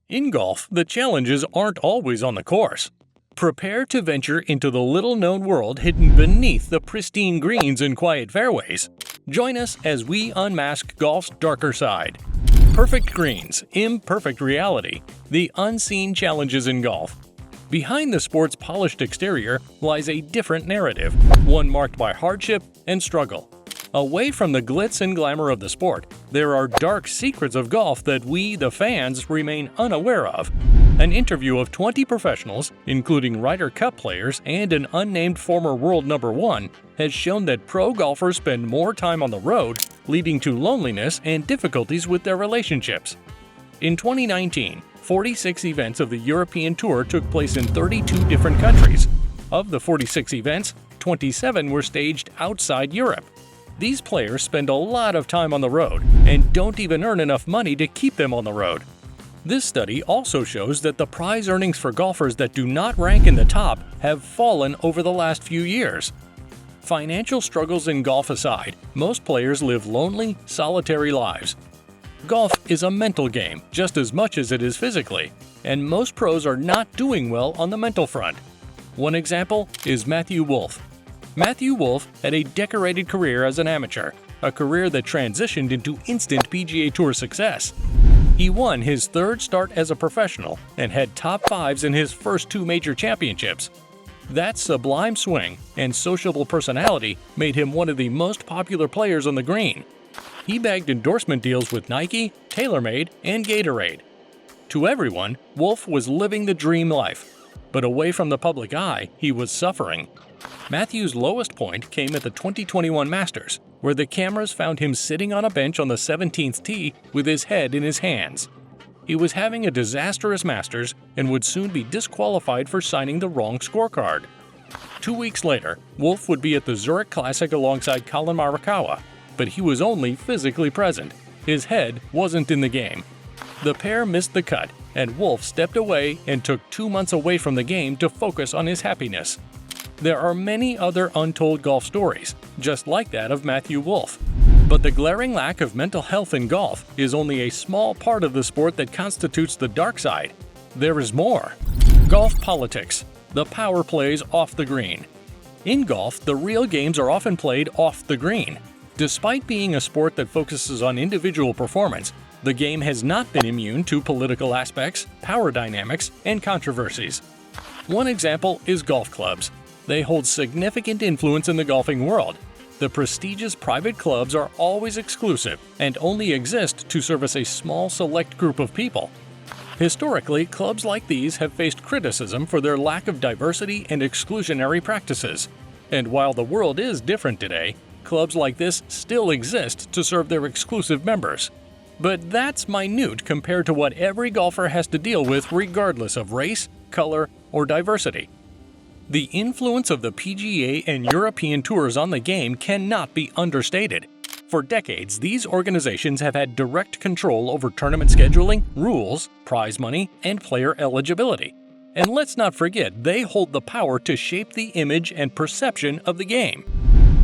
In golf, the challenges aren't always on the course. Prepare to venture into the little-known world hidden beneath the pristine greens and quiet fairways. Join us as we unmask golf's darker side. Perfect greens, imperfect reality, the unseen challenges in golf. Behind the sport's polished exterior lies a different narrative, one marked by hardship and struggle. Away from the glitz and glamour of the sport, there are dark secrets of golf that we, the fans, remain unaware of. An interview of 20 professionals, including Ryder Cup players and an unnamed former world number one, has shown that pro golfers spend more time on the road, leading to loneliness and difficulties with their relationships. In 2019, 46 events of the European Tour took place in 32 different countries. Of the 46 events, 27 were staged outside Europe. These players spend a lot of time on the road and don't even earn enough money to keep them on the road. This study also shows that the prize earnings for golfers that do not rank in the top have fallen over the last few years. Financial struggles in golf aside, most players live lonely, solitary lives. Golf is a mental game just as much as it is physically, and most pros are not doing well on the mental front. One example is Matthew Wolff. Matthew Wolff had a decorated career as an amateur, a career that transitioned into instant PGA Tour success. He won his third start as a professional and had top fives in his first two major championships. That sublime swing and sociable personality made him one of the most popular players on the green. He bagged endorsement deals with Nike, TaylorMade, and Gatorade. To everyone, Wolff was living the dream life, but away from the public eye, he was suffering. Matthew's lowest point came at the 2021 Masters, where the cameras found him sitting on a bench on the 17th tee with his head in his hands. He was having a disastrous Masters and would soon be disqualified for signing the wrong scorecard. 2 weeks later, Wolff would be at the Zurich Classic alongside Colin Morikawa, but he was only physically present. His head wasn't in the game. The pair missed the cut, and Wolff stepped away and took 2 months away from the game to focus on his happiness. There are many other untold golf stories, just like that of Matthew Wolff. But the glaring lack of mental health in golf is only a small part of the sport that constitutes the dark side. There is more. Golf politics. The power plays off the green. In golf, the real games are often played off the green. Despite being a sport that focuses on individual performance, the game has not been immune to political aspects, power dynamics, and controversies. One example is golf clubs. They hold significant influence in the golfing world. The prestigious private clubs are always exclusive and only exist to service a small select group of people. Historically, clubs like these have faced criticism for their lack of diversity and exclusionary practices. And while the world is different today, clubs like this still exist to serve their exclusive members. But that's minute compared to what every golfer has to deal with regardless of race, color, or diversity. The influence of the PGA and European tours on the game cannot be understated. For decades, these organizations have had direct control over tournament scheduling, rules, prize money, and player eligibility. And let's not forget, they hold the power to shape the image and perception of the game.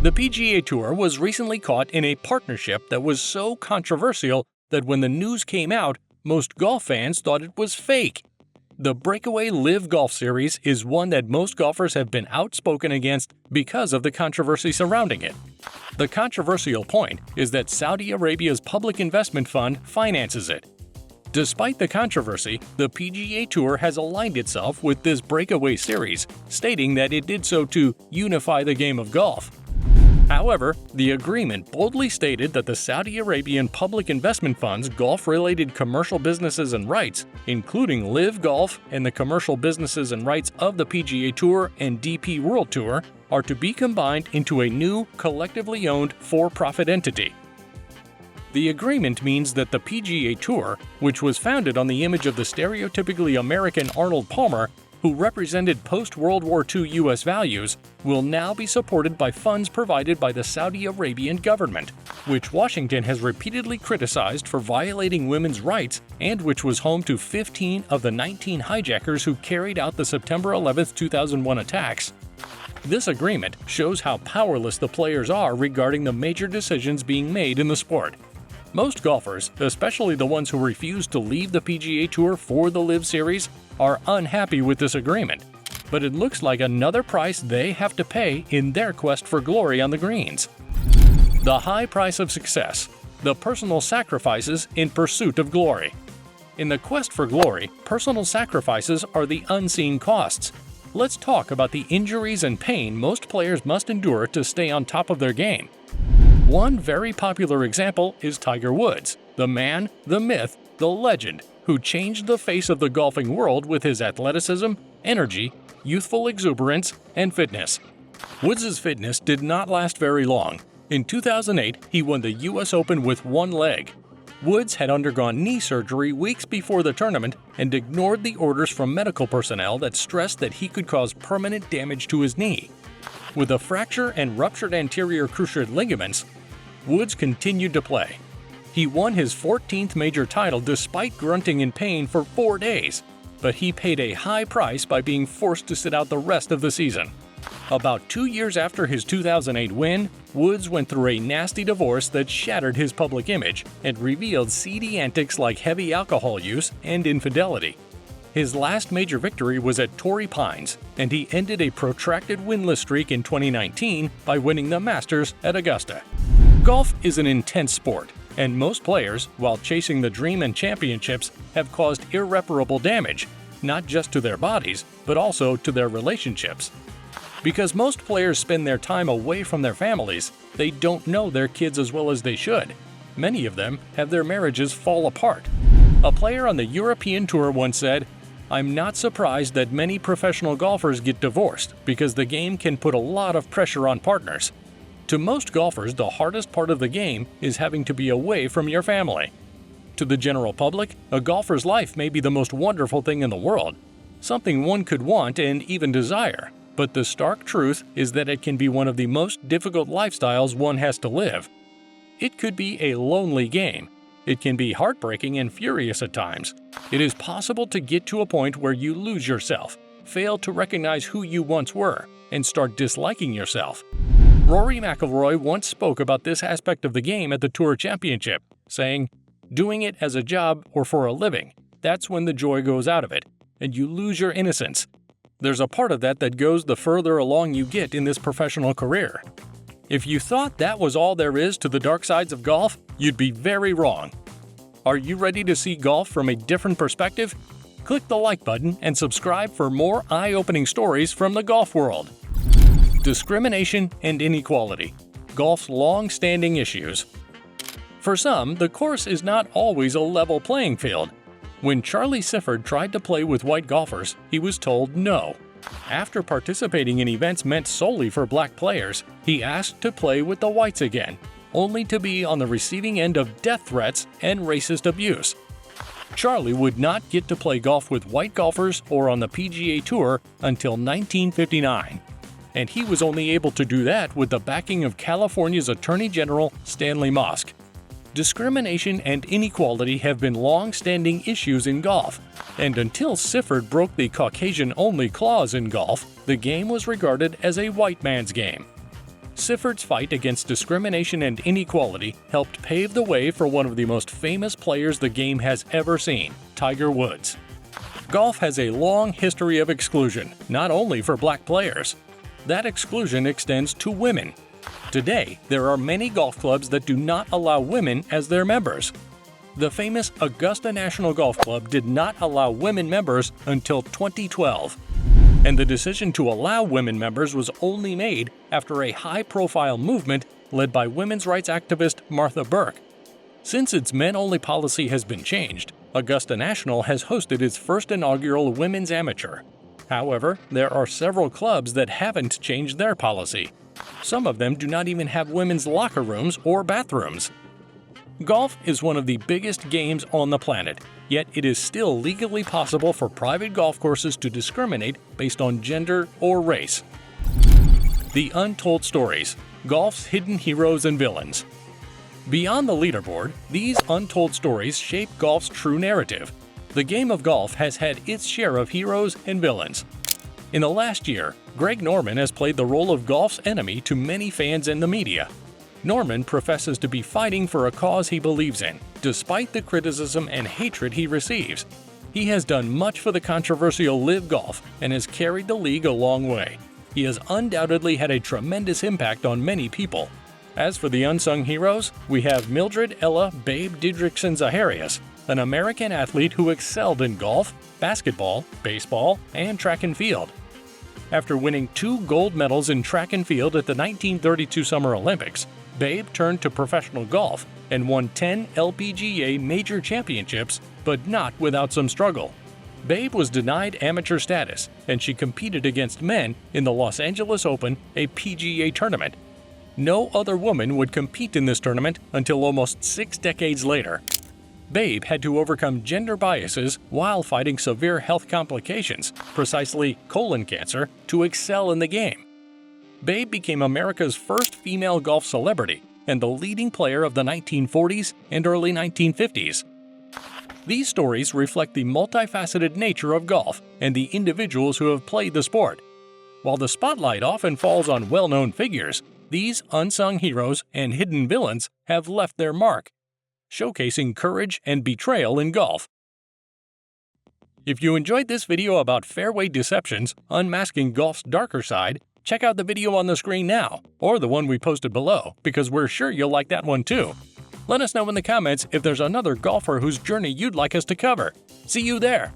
The PGA Tour was recently caught in a partnership that was so controversial that when the news came out, most golf fans thought it was fake. The Breakaway Live Golf Series is one that most golfers have been outspoken against because of the controversy surrounding it. The controversial point is that Saudi Arabia's public investment fund finances it. Despite the controversy, the PGA Tour has aligned itself with this Breakaway Series, stating that it did so to unify the game of golf. However, the agreement boldly stated that the Saudi Arabian Public Investment Fund's golf-related commercial businesses and rights, including Live Golf and the commercial businesses and rights of the PGA Tour and DP World Tour, are to be combined into a new, collectively owned, for-profit entity. The agreement means that the PGA Tour, which was founded on the image of the stereotypically American Arnold Palmer, who represented post-World War II U.S. values, will now be supported by funds provided by the Saudi Arabian government, which Washington has repeatedly criticized for violating women's rights and which was home to 15 of the 19 hijackers who carried out the September 11, 2001 attacks. This agreement shows how powerless the players are regarding the major decisions being made in the sport. Most golfers, especially the ones who refuse to leave the PGA Tour for the LIV Series, are unhappy with this agreement, but it looks like another price they have to pay in their quest for glory on the greens. The high price of success, the personal sacrifices in pursuit of glory. In the quest for glory, personal sacrifices are the unseen costs. Let's talk about the injuries and pain most players must endure to stay on top of their game. One very popular example is Tiger Woods, the man, the myth, the legend, who changed the face of the golfing world with his athleticism, energy, youthful exuberance, and fitness. Woods' fitness did not last very long. In 2008, he won the US Open with one leg. Woods had undergone knee surgery weeks before the tournament and ignored the orders from medical personnel that stressed that he could cause permanent damage to his knee. With a fracture and ruptured anterior cruciate ligaments, Woods continued to play. He won his 14th major title despite grunting in pain for 4 days, but he paid a high price by being forced to sit out the rest of the season. About 2 years after his 2008 win, Woods went through a nasty divorce that shattered his public image and revealed seedy antics like heavy alcohol use and infidelity. His last major victory was at Torrey Pines, and he ended a protracted winless streak in 2019 by winning the Masters at Augusta. Golf is an intense sport, and most players, while chasing the dream and championships, have caused irreparable damage, not just to their bodies, but also to their relationships. Because most players spend their time away from their families, they don't know their kids as well as they should. Many of them have their marriages fall apart. A player on the European Tour once said, "I'm not surprised that many professional golfers get divorced because the game can put a lot of pressure on partners." To most golfers, the hardest part of the game is having to be away from your family. To the general public, a golfer's life may be the most wonderful thing in the world, something one could want and even desire. But the stark truth is that it can be one of the most difficult lifestyles one has to live. It could be a lonely game. It can be heartbreaking and furious at times. It is possible to get to a point where you lose yourself, fail to recognize who you once were, and start disliking yourself. Rory McIlroy once spoke about this aspect of the game at the Tour Championship, saying, "Doing it as a job or for a living, that's when the joy goes out of it, and you lose your innocence. There's a part of that goes the further along you get in this professional career." If you thought that was all there is to the dark sides of golf, you'd be very wrong. Are you ready to see golf from a different perspective? Click the like button and subscribe for more eye-opening stories from the golf world. Discrimination and inequality. Golf's long-standing issues. For some, the course is not always a level playing field. When Charlie Sifford tried to play with white golfers, he was told no. After participating in events meant solely for black players, he asked to play with the whites again, only to be on the receiving end of death threats and racist abuse. Charlie would not get to play golf with white golfers or on the PGA Tour until 1959. And he was only able to do that with the backing of California's Attorney General Stanley Mosk. Discrimination and inequality have been long-standing issues in golf, and until Sifford broke the Caucasian-only clause in golf, the game was regarded as a white man's game. Sifford's fight against discrimination and inequality helped pave the way for one of the most famous players the game has ever seen, Tiger Woods. Golf has a long history of exclusion, not only for black players. That exclusion extends to women. Today, there are many golf clubs that do not allow women as their members. The famous Augusta National Golf Club did not allow women members until 2012. And the decision to allow women members was only made after a high-profile movement led by women's rights activist Martha Burke. Since its men-only policy has been changed, Augusta National has hosted its first inaugural women's amateur. However, there are several clubs that haven't changed their policy. Some of them do not even have women's locker rooms or bathrooms. Golf is one of the biggest games on the planet, yet it is still legally possible for private golf courses to discriminate based on gender or race. The Untold Stories – Golf's Hidden Heroes and Villains. Beyond the leaderboard, these untold stories shape golf's true narrative. The game of golf has had its share of heroes and villains. In the last year, Greg Norman has played the role of golf's enemy to many fans and the media. Norman professes to be fighting for a cause he believes in, despite the criticism and hatred he receives. He has done much for the controversial LIV Golf and has carried the league a long way. He has undoubtedly had a tremendous impact on many people. As for the unsung heroes, we have Mildred Ella Babe Didrikson Zaharias, an American athlete who excelled in golf, basketball, baseball, and track and field. After winning 2 gold medals in track and field at the 1932 Summer Olympics, Babe turned to professional golf and won 10 LPGA major championships, but not without some struggle. Babe was denied amateur status, and she competed against men in the Los Angeles Open, a PGA tournament. No other woman would compete in this tournament until almost 6 decades later. Babe had to overcome gender biases while fighting severe health complications, precisely colon cancer, to excel in the game. Babe became America's first female golf celebrity and the leading player of the 1940s and early 1950s. These stories reflect the multifaceted nature of golf and the individuals who have played the sport. While the spotlight often falls on well-known figures, these unsung heroes and hidden villains have left their mark, showcasing courage and betrayal in golf. If you enjoyed this video about fairway deceptions, unmasking golf's darker side, check out the video on the screen now, or the one we posted below, because we're sure you'll like that one too. Let us know in the comments if there's another golfer whose journey you'd like us to cover. See you there!